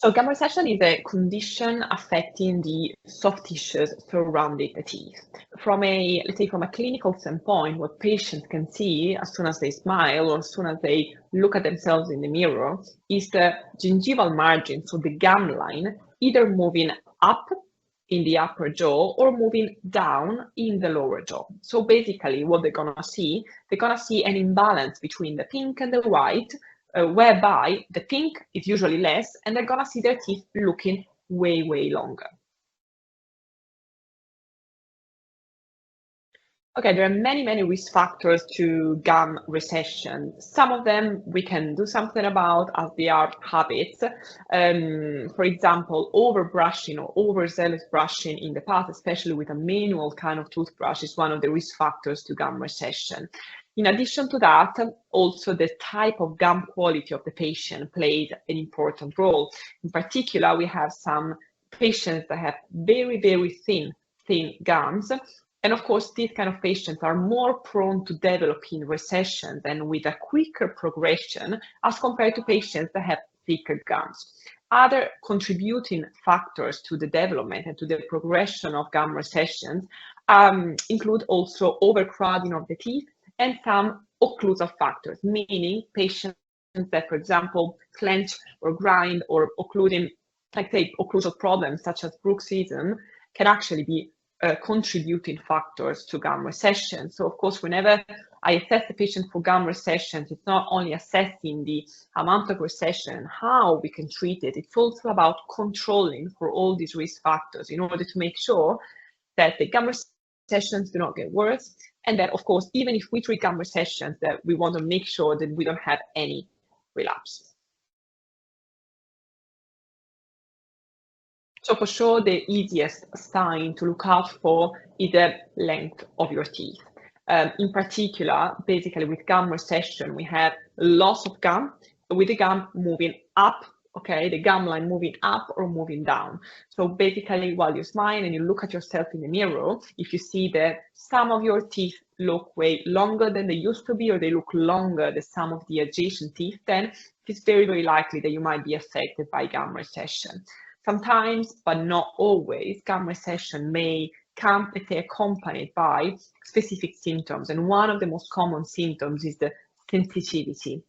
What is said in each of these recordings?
So gum recession is a condition affecting the soft tissues surrounding the teeth. From a, let's say, from a clinical standpoint, what patients can see as soon as they smile or as soon as they look at themselves in the mirror is the gingival margin, so the gum line, either moving up in the upper jaw or moving down in the lower jaw. So basically what they're gonna see an imbalance between the pink and the white, whereby the pink is usually less, and they're gonna see their teeth looking way, way longer. Okay, there are many, many risk factors to gum recession. Some of them we can do something about as they are habits. For example, over-brushing or overzealous brushing in the past, especially with a manual kind of toothbrush, is one of the risk factors to gum recession. In addition to that, also the type of gum quality of the patient plays an important role. In particular, we have some patients that have very, very thin gums. And of course, these kind of patients are more prone to developing recessions and with a quicker progression as compared to patients that have thicker gums. Other contributing factors to the development and to the progression of gum recessions include also overcrowding of the teeth and some occlusal factors, meaning patients that, for example, clench or grind or occluding, like say, occlusal problems such as bruxism can actually be contributing factors to gum recession. So of course, whenever I assess the patient for gum recession, it's not only assessing the amount of recession, how we can treat it, it's also about controlling for all these risk factors in order to make sure that the gum recessions do not get worse, and that of course, even if we treat gum recessions, that we want to make sure that we don't have any relapse. So for sure, the easiest sign to look out for is the length of your teeth. In particular, basically with gum recession, we have loss of gum with the gum moving up, okay, the gum line moving up or moving down. So basically, while you smile and you look at yourself in the mirror, if you see that some of your teeth look way longer than they used to be, or they look longer than some of the adjacent teeth, then it's very, very likely that you might be affected by gum recession. Sometimes, but not always, gum recession may come, let's say, accompanied by specific symptoms. And one of the most common symptoms is the sensitivity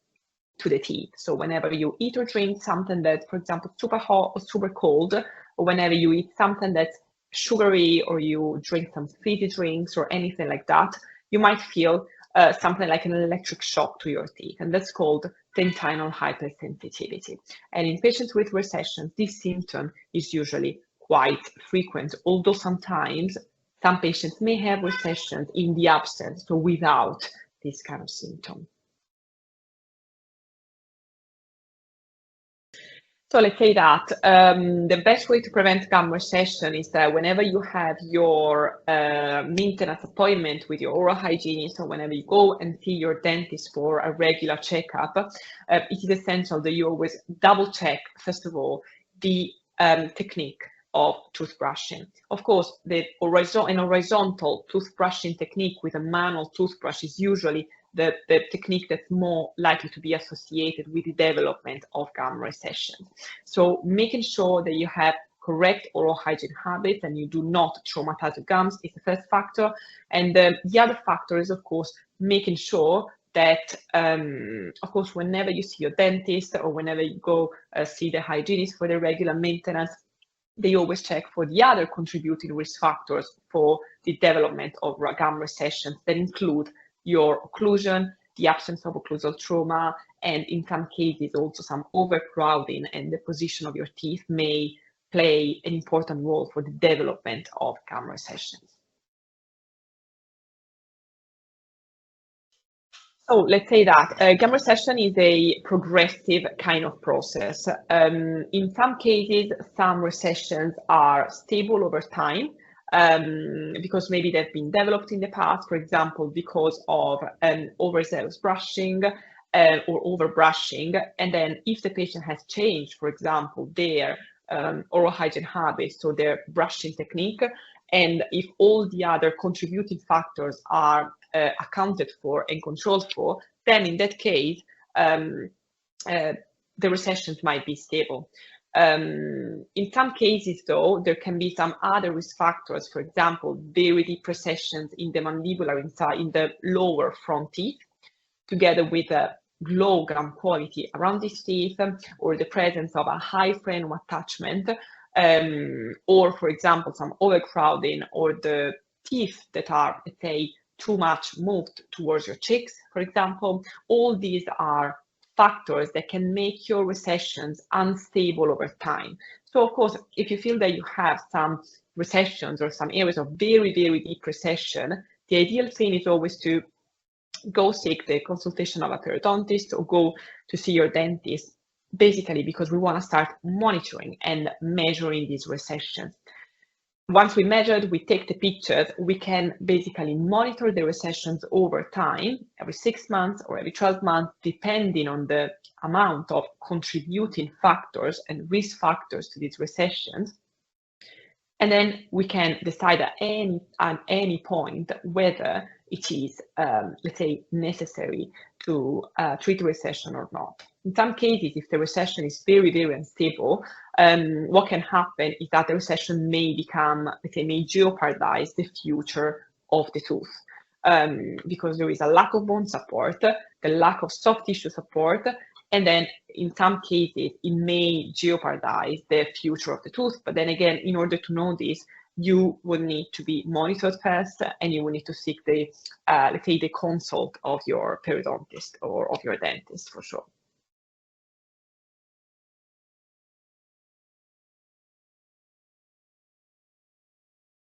to the teeth. So whenever you eat or drink something that's, for example, super hot or super cold, or whenever you eat something that's sugary, or you drink some fizzy drinks or anything like that, you might feel something like an electric shock to your teeth, and that's called dentinal hypersensitivity. And in patients with recession, this symptom is usually quite frequent, although sometimes some patients may have recessions in the absence, so without this kind of symptom. So let's say that the best way to prevent gum recession is that whenever you have your maintenance appointment with your oral hygienist, or whenever you go and see your dentist for a regular checkup, it is essential that you always double check, first of all, the technique of toothbrushing. Of course, an horizontal toothbrushing technique with a manual toothbrush is usually the technique that's more likely to be associated with the development of gum recession. So making sure that you have correct oral hygiene habits and you do not traumatize the gums is the first factor. And the other factor is, of course, making sure that, of course, whenever you see your dentist or whenever you go see the hygienist for the regular maintenance, they always check for the other contributing risk factors for the development of gum recessions that include your occlusion, the absence of occlusal trauma, and in some cases also some overcrowding, and the position of your teeth may play an important role for the development of gum recessions. So let's say that gum recession is a progressive kind of process. In some cases, some recessions are stable over time, because maybe they've been developed in the past, for example, because of overzealous brushing or overbrushing. And then if the patient has changed, for example, their oral hygiene habits or their brushing technique, and if all the other contributing factors are accounted for and controlled for, then in that case, the recessions might be stable. In some cases, though, there can be some other risk factors, for example, very deep recessions in the mandibular inside, in the lower front teeth, together with a low gum quality around these teeth, or the presence of a high frenum attachment, or, for example, some overcrowding, or the teeth that are, let's say, too much moved towards your cheeks, for example. All these are factors that can make your recessions unstable over time. So, of course, if you feel that you have some recessions or some areas of very, very deep recession, the ideal thing is always to go seek the consultation of a periodontist or go to see your dentist, basically because we want to start monitoring and measuring these recessions. Once we measured, we take the pictures, we can basically monitor the recessions over time, every 6 months or every 12 months, depending on the amount of contributing factors and risk factors to these recessions. And then we can decide at any point whether it is, let's say, necessary to treat a recession or not. In some cases, if the recession is very, very unstable, what can happen is that the recession may become, let's say, may jeopardize the future of the tooth, because there is a lack of bone support, the lack of soft tissue support, and then in some cases, it may jeopardize the future of the tooth. But then again, in order to know this, you would need to be monitored first, and you will need to seek the, let's say, the consult of your periodontist or of your dentist for sure.